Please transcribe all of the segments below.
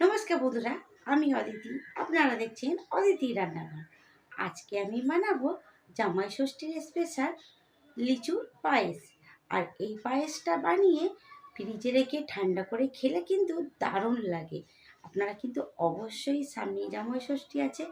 নমস্কার বন্ধুরা, আমি অদিতি। আপনারা দেখছেন অদিতি রান্নাঘর। আজকে আমি বানাবো জামাই ষষ্ঠীর স্পেশাল লিচুর পায়েস। আর এই পায়েসটা বানিয়ে ফ্রিজে রেখে ঠান্ডা করে খেলে কিন্তু দারুণ লাগে। আপনারা কিন্তু অবশ্যই, সামনে জামাই ষষ্ঠী আছে,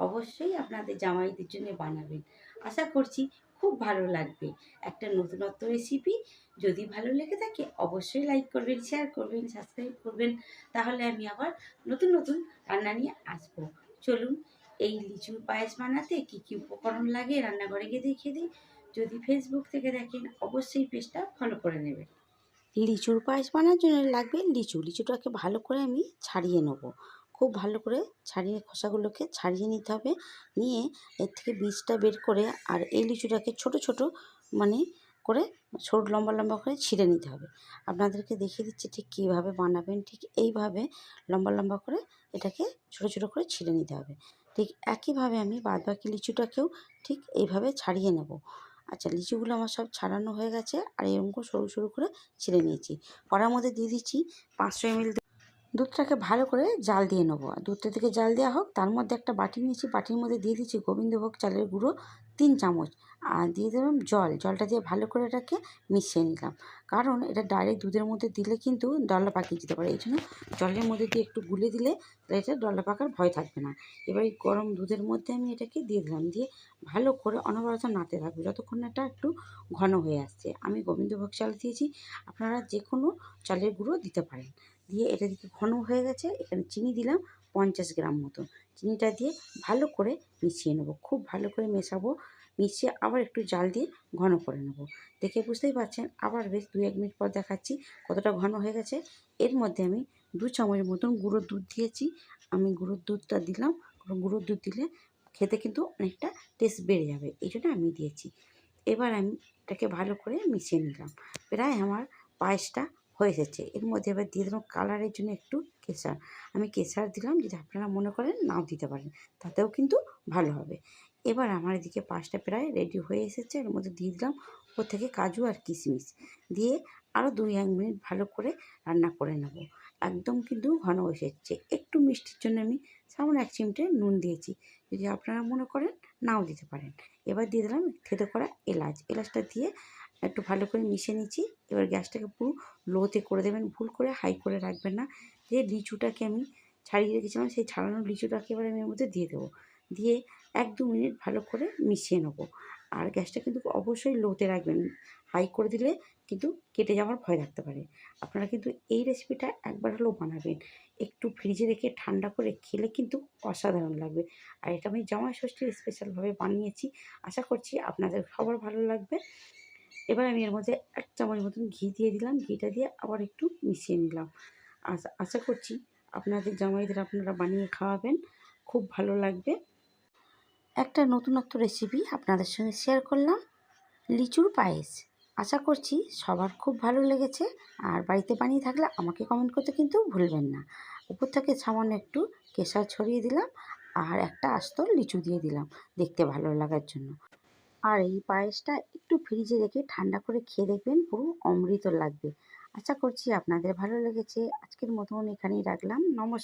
অবশ্যই আপনাদের জামাইদের জন্য বানাবেন। আশা করছি খুব ভালো লাগবে। একটা নতুনত্ব রেসিপি। যদি ভালো লেগে থাকে অবশ্যই লাইক করবেন, শেয়ার করবেন, সাবস্ক্রাইব করবেন। তাহলে আমি আবার নতুন নতুন রান্না নিয়ে আসবো। চলুন, এই লিচুর পায়েস বানাতে কী কী উপকরণ লাগে রান্নাঘরে গিয়ে দেখিয়ে দিই। যদি ফেসবুক থেকে দেখেন অবশ্যই পেজটা ফলো করে নেবেন। লিচুর পায়েস বানানোর জন্য লাগবে লিচুটাকে ভালো করে আমি ছাড়িয়ে নেব। খুব ভালো করে ছাড়িয়ে, খোসাগুলোকে ছাড়িয়ে নিতে হবে। নিয়ে এর থেকে বীজটা বের করে, আর এই লিচুটাকে ছোট ছোট মানে করে ছোট লম্বা লম্বা করে ছিঁড়ে নিতে হবে। আপনাদেরকে দেখিয়ে দিচ্ছি ঠিক কীভাবে বানাবেন। ঠিক এইভাবে লম্বা লম্বা করে এটাকে ছোট ছোট করে ছিঁড়ে নিতে হবে। ঠিক একইভাবে আমি বাদবাকি লিচুটাকেও ঠিক এইভাবে ছাড়িয়ে নেব। আচ্ছা, লিচুগুলো আমার সব ছাড়ানো হয়ে গেছে, আর এরকম করে সরু সরু করে ছিঁড়ে নিয়েছি। কড়ার মধ্যে দিয়ে দিচ্ছি 500 ml দুধটাকে ভালো করে জাল দিয়ে নেবো। দুধটা থেকে জাল দেওয়া হোক, তার মধ্যে একটা বাটি নিয়েছি, বাটির মধ্যে দিয়ে দিচ্ছি গোবিন্দভোগ চালের গুঁড়ো 3 চামচ, আর দিয়ে দিলাম জলটা দিয়ে ভালো করে এটাকে মিশিয়ে নিলাম। কারণ এটা ডাইরেক্ট দুধের মধ্যে দিলে কিন্তু ডলা পাকিয়ে যেতে পারে, এই জন্য জলের মধ্যে দিয়ে একটু গুলে দিলে এটা ডলা পাকার ভয় থাকবে না। এবার এই গরম দুধের মধ্যে আমি এটাকে দিয়ে দিলাম, দিয়ে ভালো করে অনবরত নাড়তে থাকবো যতক্ষণ না এটা একটু ঘন হয়ে আসছে। আমি গোবিন্দভোগ চাল দিয়েছি, আপনারা যে কোনো চালের গুঁড়ো দিতে পারেন। দিয়ে এটা দিকে ঘন হয়ে গেছে, এখানে চিনি দিলাম 50 গ্রাম মতো। চিনিটা দিয়ে ভালো করে মিশিয়ে নেবো, খুব ভালো করে মেশাবো। মিশিয়ে আবার একটু জাল দিয়ে ঘন করে নেব। দেখে বুঝতেই পারছেন, আবার বেশ 2-1 মিনিট পর দেখাচ্ছি কতটা ঘন হয়ে গেছে। এর মধ্যে আমি 2 চামচ মতন গুঁড়োর দুধ দিয়েছি। আমি গুঁড়োর দুধটা দিলাম, গুঁড়োর দুধ দিলে খেতে কিন্তু অনেকটা টেস্ট বেড়ে যাবে, এই জন্য আমি দিয়েছি। এবার আমি এটাকে ভালো করে মিশিয়ে নিলাম। প্রায় আমার পায়েসটা হয়ে এসেছে। এর মধ্যে এবার দিয়ে দিলাম কালারের জন্য একটু কেশর। আমি কেশর দিলাম, যদি আপনারা মনে করেন নাও দিতে পারেন, তাতেও কিন্তু ভালো হবে। এবার আমার এদিকে পায়েসটা প্রায় রেডি হয়ে এসেছে। এর মধ্যে দিয়ে দিলাম ওর থেকে কাজু আর কিশমিশ, দিয়ে আরও 2-1 মিনিট ভালো করে রান্না করে নেব। একদম কিন্তু ঘন এসেছে। একটু মিষ্টির জন্য আমি সামান্য 1 চিমটে নুন দিয়েছি, যদি আপনারা মনে করেন নাও দিতে পারেন। এবার দিয়ে দিলাম থেতো করা এলাচটা দিয়ে একটু ভালো করে মিশিয়ে নিচ্ছি। এবার গ্যাসটাকে পুরো লোতে করে দেবেন, ভুল করে হাই করে রাখবেন না। যে লিচুটাকে আমি ছাড়িয়ে রেখেছিলাম, সেই ছাড়ানো লিচুটাকে এবার আমি এর মধ্যে দিয়ে দেবো। দিয়ে 1-2 মিনিট ভালো করে মিশিয়ে নেব। আর গ্যাসটা কিন্তু অবশ্যই লোতে রাখবেন, হাই করে দিলে কিন্তু কেটে যাওয়ার ভয় থাকতে পারে। আপনারা কিন্তু এই রেসিপিটা একবার হলেও বানাবেন। একটু ফ্রিজে রেখে ঠান্ডা করে খেলে কিন্তু অসাধারণ লাগবে। আর এটা আমি জামাই ষষ্ঠীর স্পেশালভাবে বানিয়েছি। আশা করছি আপনাদের সবার ভালো লাগবে। এবার আমি এর মধ্যে 1 চামচ মতন ঘি দিয়ে দিলাম। ঘিটা দিয়ে আবার একটু মিশিয়ে নিলাম। আশা করছি আপনাদের জামাইদের আপনারা বানিয়ে খাওয়াবেন, খুব ভালো লাগবে। একটা নতুনত্ব রেসিপি আপনাদের সঙ্গে শেয়ার করলাম, লিচুর পায়েস। আশা করছি সবার খুব ভালো লেগেছে। আর বাড়িতে বানিয়ে থাকলে আমাকে কমেন্ট করতে কিন্তু ভুলবেন না। উপর থেকে সামান্য একটু কেশর ছড়িয়ে দিলাম, আর একটা আস্ত লিচু দিয়ে দিলাম দেখতে ভালো লাগার জন্য। আর এই পায়েসটা একটু ফ্রিজে রেখে ঠান্ডা করে খেয়ে দেখবেন, পুরো অমৃত লাগবে। আশা করছি আপনাদের ভালো লেগেছে। আজকের মতন এখানেই রাখলাম। নমস্কার।